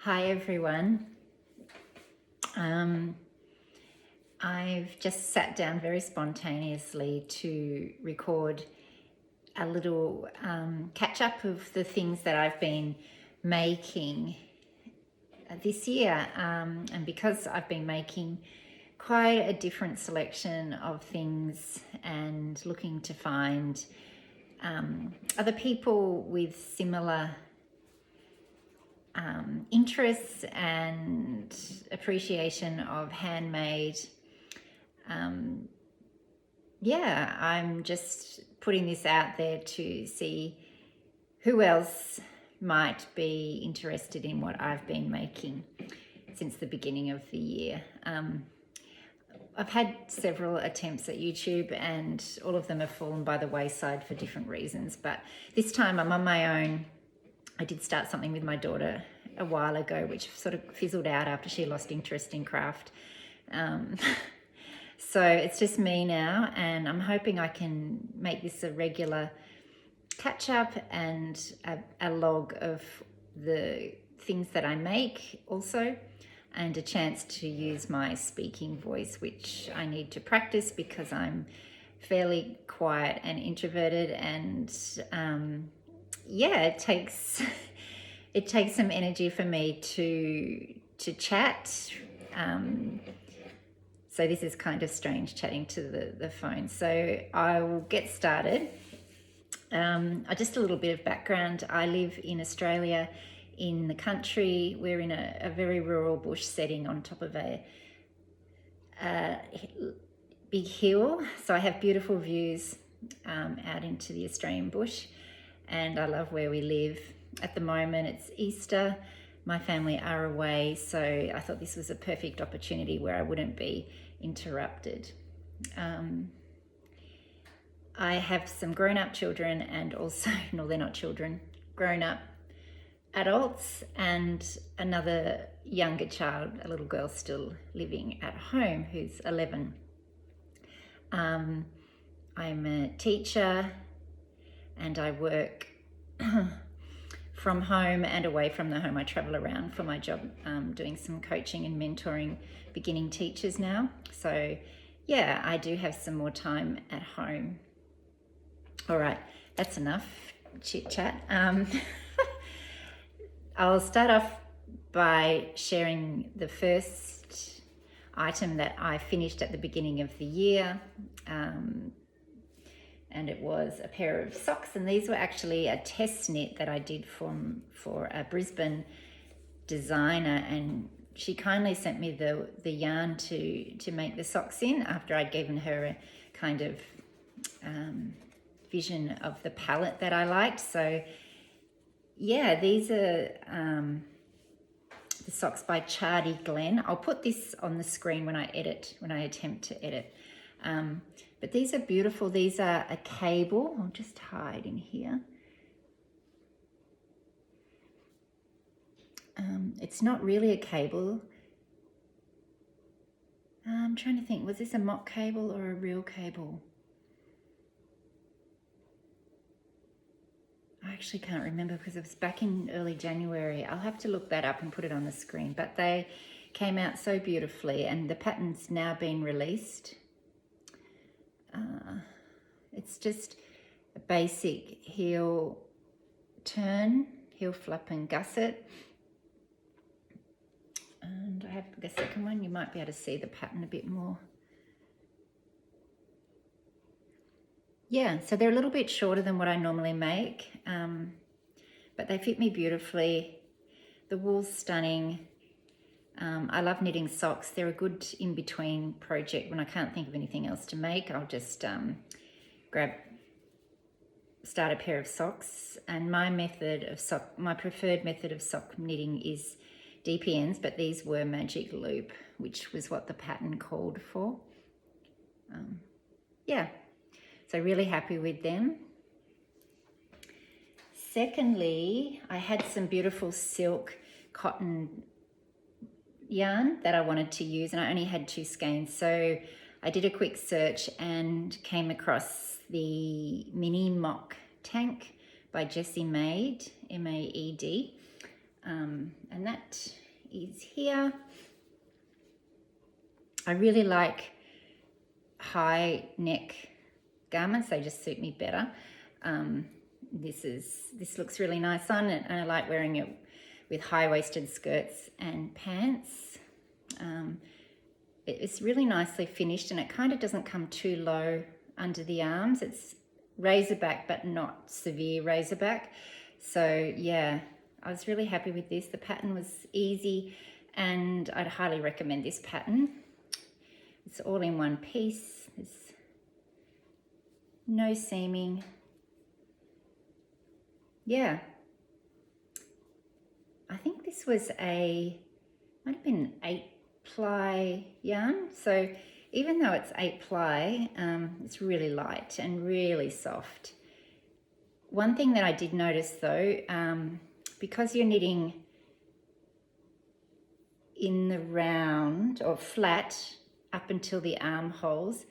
Hi everyone. I've just sat down very spontaneously to record a little catch up of the things that I've been making this year, and because I've been making quite a different selection of things and looking to find other people with similar interests and appreciation of handmade. I'm just putting this out there to see who else might be interested in what I've been making since the beginning of the year. I've had several attempts at YouTube and all of them have fallen by the wayside for different reasons, but this time I'm on my own. I did start something with my daughter a while ago, which sort of fizzled out after she lost interest in craft. So it's just me now, and I'm hoping I can make this a regular catch up and a log of the things that I make also, and a chance to use my speaking voice, which I need to practice because I'm fairly quiet and introverted, and it takes some energy for me to chat. So this is kind of strange chatting to the phone. So I will get started. Just a little bit of background. I live in Australia in the country. We're in a very rural bush setting on top of a big hill. So I have beautiful views out into the Australian bush, and I love where we live. At the moment it's Easter. My family are away, so I thought this was a perfect opportunity where I wouldn't be interrupted. I have some grown-up children and also, no, they're not children, grown-up adults, and another younger child, a little girl still living at home who's 11. I'm a teacher and I work from home and away from the home. I travel around for my job, doing some coaching and mentoring beginning teachers now. So yeah, I do have some more time at home. All right, that's enough chit chat. I'll start off by sharing the first item that I finished at the beginning of the year. And it was a pair of socks, and these were actually a test knit that I did for a Brisbane designer, and she kindly sent me the yarn to make the socks in after I'd given her a kind of vision of the palette that I liked. So yeah, these are the socks by Chardyglen. I'll put this on the screen when I attempt to edit. But these are beautiful. These are a cable. I'll just hide in here. It's not really a cable. I'm trying to think, was this a mock cable or a real cable? I actually can't remember because it was back in early January. I'll have to look that up and put it on the screen. But they came out so beautifully, and the pattern's now been released. It's just a basic heel turn, heel flap and gusset. And I have the second one. You might be able to see the pattern a bit more. Yeah, so they're a little bit shorter than what I normally make, but they fit me beautifully. The wool's stunning. I love knitting socks. They're a good in-between project. When I can't think of anything else to make, I'll just start a pair of socks. And my preferred method of sock knitting is DPNs, but these were magic loop, which was what the pattern called for. So really happy with them. Secondly, I had some beautiful silk cotton yarn that I wanted to use, and I only had 2 skeins. So I did a quick search and came across the mini mock tank by Jessie Maed, M-A-E-D. and that is here. I really like high neck garments. They just suit me better. This looks really nice on it, and I like wearing it with high-waisted skirts and pants. It's really nicely finished, and it kind of doesn't come too low under the arms. It's razor back, but not severe razor back. So yeah, I was really happy with this. The pattern was easy, and I'd highly recommend this pattern. It's all in one piece. There's no seaming. Yeah, I think this was might have been 8-ply yarn. So even though it's 8-ply, it's really light and really soft. One thing that I did notice though, because you're knitting in the round or flat up until the armholes,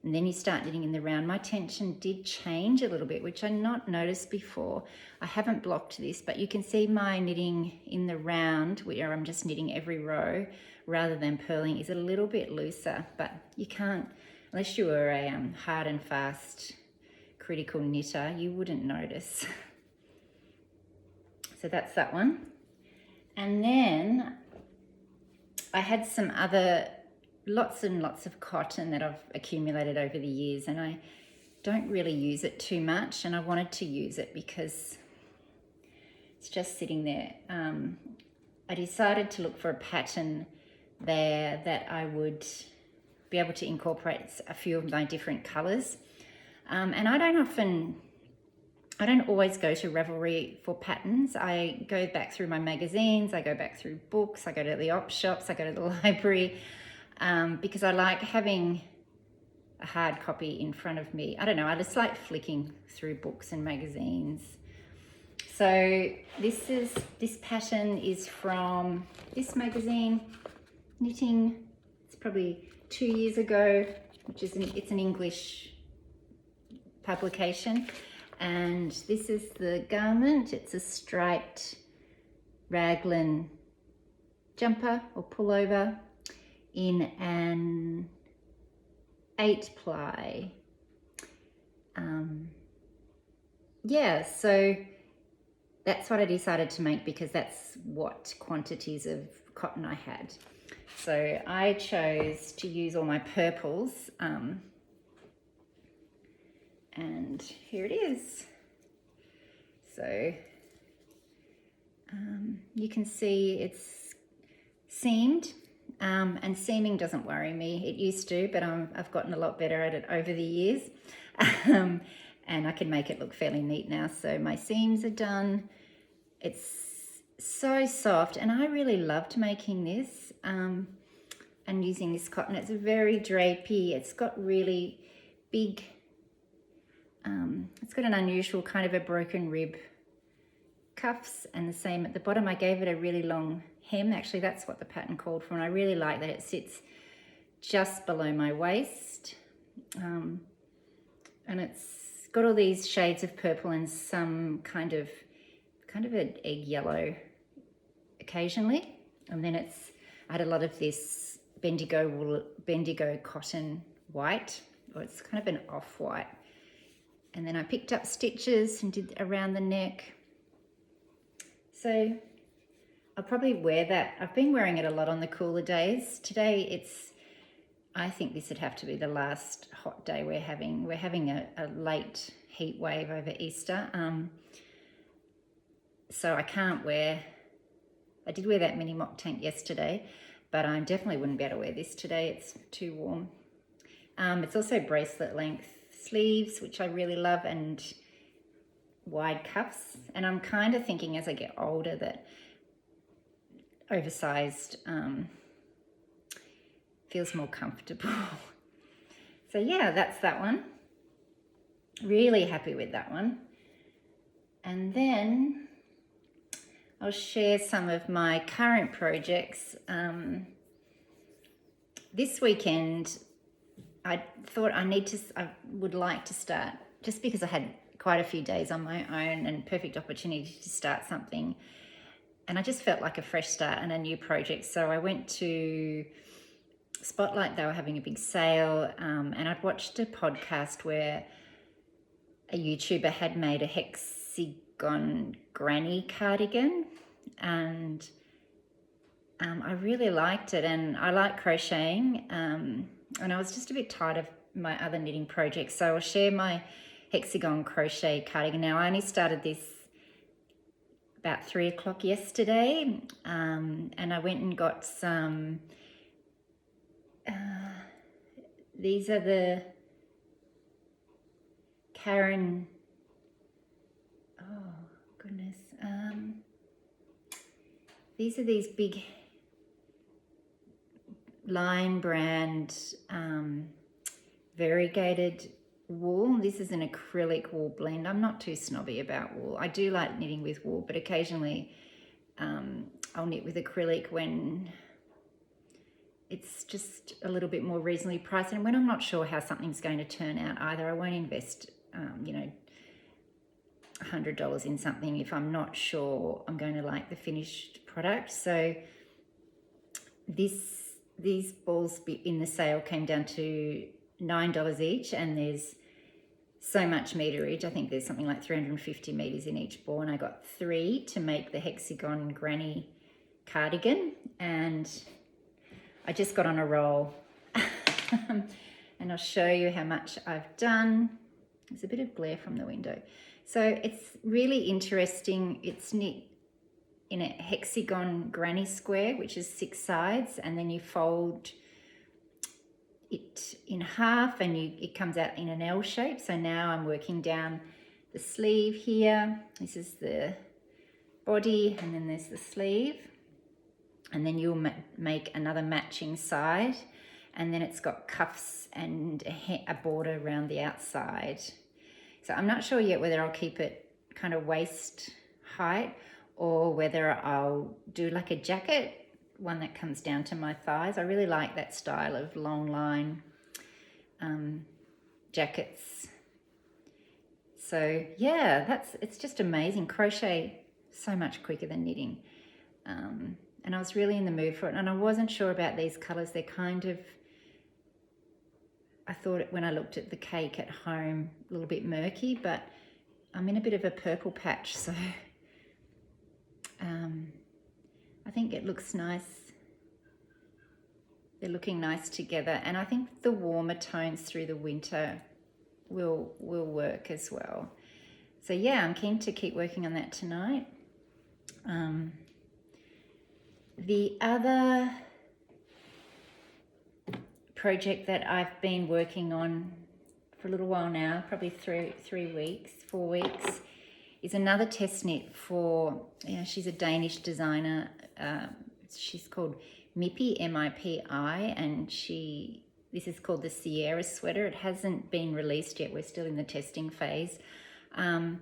and then you start knitting in the round, my tension did change a little bit, which I not noticed before. I haven't blocked this, but you can see my knitting in the round, where I'm just knitting every row rather than purling, is a little bit looser, but you can't, unless you were a hard and fast critical knitter, you wouldn't notice. So that's that one. And then I had some other lots and lots of cotton that I've accumulated over the years, and I don't really use it too much, and I wanted to use it because it's just sitting there. I decided to look for a pattern there that I would be able to incorporate a few of my different colors. And I don't always go to Ravelry for patterns. I go back through my magazines, I go back through books, I go to the op shops, I go to the library, because I like having a hard copy in front of me. I don't know, I just like flicking through books and magazines. So this pattern is from this magazine, Knitting. It's probably 2 years ago, it's an English publication. And this is the garment. It's a striped raglan jumper or pullover in an 8-ply. Yeah, so that's what I decided to make because that's what quantities of cotton I had. So I chose to use all my purples, and here it is. So you can see it's seamed, and seaming doesn't worry me. It used to, but I've gotten a lot better at it over the years. And I can make it look fairly neat now. So my seams are done. It's so soft, and I really loved making this and using this cotton. It's very drapey. It's got really big, it's got an unusual kind of a broken rib cuffs, and the same at the bottom. I gave it a really long hem. Actually, that's what the pattern called for, and I really like that it sits just below my waist. And it's got all these shades of purple and some kind of an egg yellow occasionally. And then I had a lot of this Bendigo cotton white, or it's kind of an off-white. And then I picked up stitches and did around the neck. So I'll probably wear that. I've been wearing it a lot on the cooler days. Today I think this would have to be the last hot day we're having. We're having a late heat wave over Easter. So I did wear that mini mock tank yesterday, but I definitely wouldn't be able to wear this today. It's too warm. It's also bracelet length sleeves, which I really love, and wide cuffs. And I'm kind of thinking as I get older that oversized feels more comfortable. So yeah, that's that one. Really happy with that one. And then I'll share some of my current projects. This weekend, I thought I would like to start, just because I had quite a few days on my own and perfect opportunity to start something. I just felt like a fresh start and a new project. So I went to Spotlight. They were having a big sale, and I'd watched a podcast where a YouTuber had made a hexagon granny cardigan, and I really liked it, and I like crocheting, and I was just a bit tired of my other knitting projects, so I'll share my hexagon crochet cardigan. Now, I only started this about 3 o'clock yesterday, and I went and got some, these are the Karen, oh goodness, these are these big Line brand variegated wool. This is an acrylic wool blend. I'm not too snobby about wool. I do like knitting with wool, but occasionally I'll knit with acrylic when it's just a little bit more reasonably priced, and when I'm not sure how something's going to turn out either. I won't invest $100 in something if I'm not sure I'm going to like the finished product. So these balls in the sale came down to $9 each, and there's so much meterage. I think there's something like 350 meters in each ball, and I got 3 to make the hexagon granny cardigan, and I just got on a roll. And I'll show you how much I've done. There's a bit of glare from the window. So it's really interesting. It's knit in a hexagon granny square, which is 6 sides, and then you fold it in half and it comes out in an L shape. So now I'm working down the sleeve here. This is the body, and then there's the sleeve, and then you'll make another matching side, and then it's got cuffs and a border around the outside. So I'm not sure yet whether I'll keep it kind of waist height or whether I'll do like a jacket, one that comes down to my thighs. I really like that style of long line jackets. So yeah, it's just amazing. Crochet so much quicker than knitting. And I was really in the mood for it, and I wasn't sure about these colors. They're kind of, I thought when I looked at the cake at home, a little bit murky, but I'm in a bit of a purple patch, so I think it looks nice. They're looking nice together, and I think the warmer tones through the winter will work as well. So yeah, I'm keen to keep working on that tonight. The other project that I've been working on for a little while now, probably 4 weeks, is another test knit for, she's a Danish designer. She's called Mipi, M-I-P-I, and this is called the Sierra sweater. It hasn't been released yet. We're still in the testing phase. And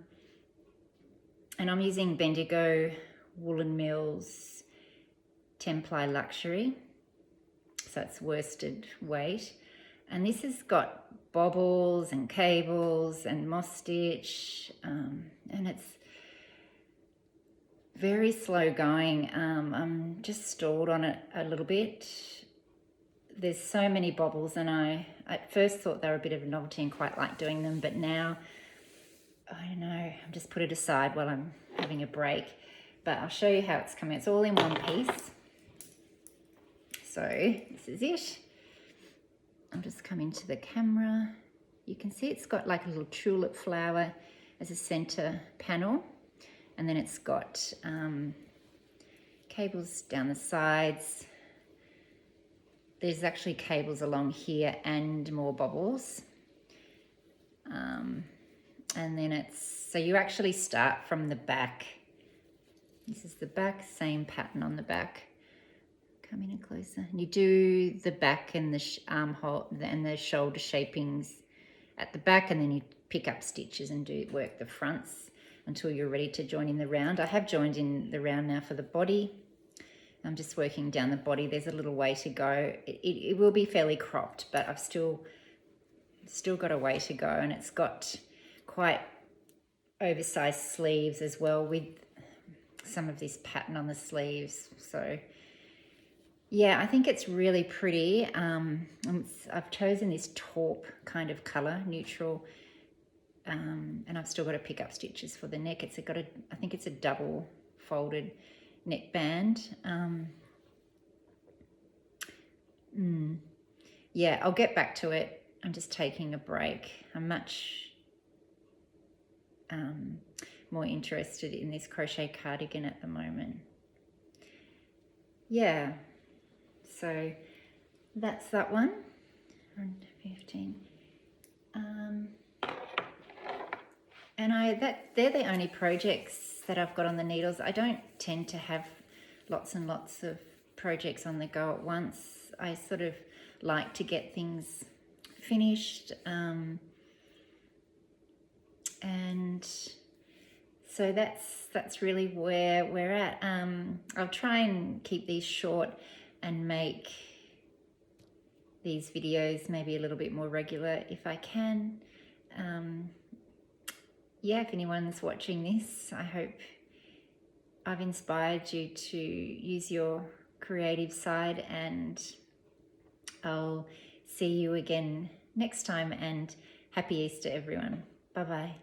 I'm using Bendigo Woolen Mills 10-ply luxury. So it's worsted weight. And this has got bobbles and cables and moss stitch, and it's very slow going. I'm just stalled on it a little bit. There's so many bobbles, and I at first thought they were a bit of a novelty and quite like doing them, but now, I don't know, I've just put it aside while I'm having a break. But I'll show you how it's coming. It's all in one piece. So this is it. I'll just come into the camera. You can see it's got like a little tulip flower as a center panel. And then it's got cables down the sides. There's actually cables along here and more bobbles. And then so you actually start from the back. This is the back, same pattern on the back. Come in and closer. And you do the back and the armhole and the shoulder shapings at the back, and then you pick up stitches and work the fronts until you're ready to join in the round. I have joined in the round now for the body. I'm just working down the body. There's a little way to go. It will be fairly cropped, but I've still got a way to go, and it's got quite oversized sleeves as well with some of this pattern on the sleeves. So yeah, I think it's really pretty. I've chosen this taupe kind of color, neutral, and I've still got to pick up stitches for the neck. I think it's a double folded neckband. Yeah, I'll get back to it. I'm just taking a break. I'm much more interested in this crochet cardigan at the moment. Yeah, so that's that one. 15. And they're the only projects that I've got on the needles. I don't tend to have lots and lots of projects on the go at once. I sort of like to get things finished, and so that's really where we're at. I'll try and keep these short and make these videos maybe a little bit more regular if I can. Yeah, if anyone's watching this, I hope I've inspired you to use your creative side, and I'll see you again next time, and happy Easter everyone. Bye bye.